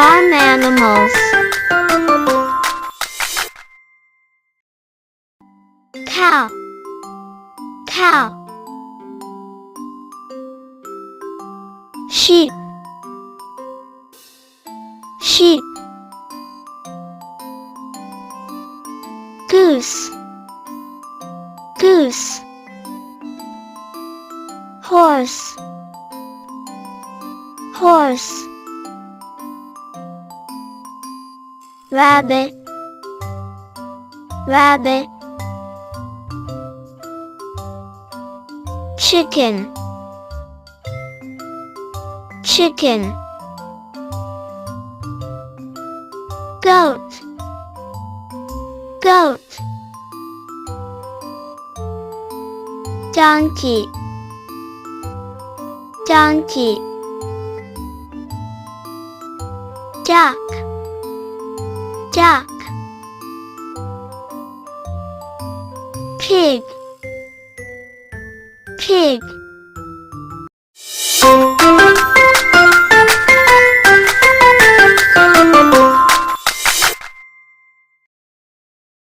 Farm animals. Cow, cow. Sheep, sheep. Goose, goose. Horse, horse. Rabbit, rabbit. Chicken, chicken. Goat, goat. Donkey, donkey. Duck, duck. Pig, pig.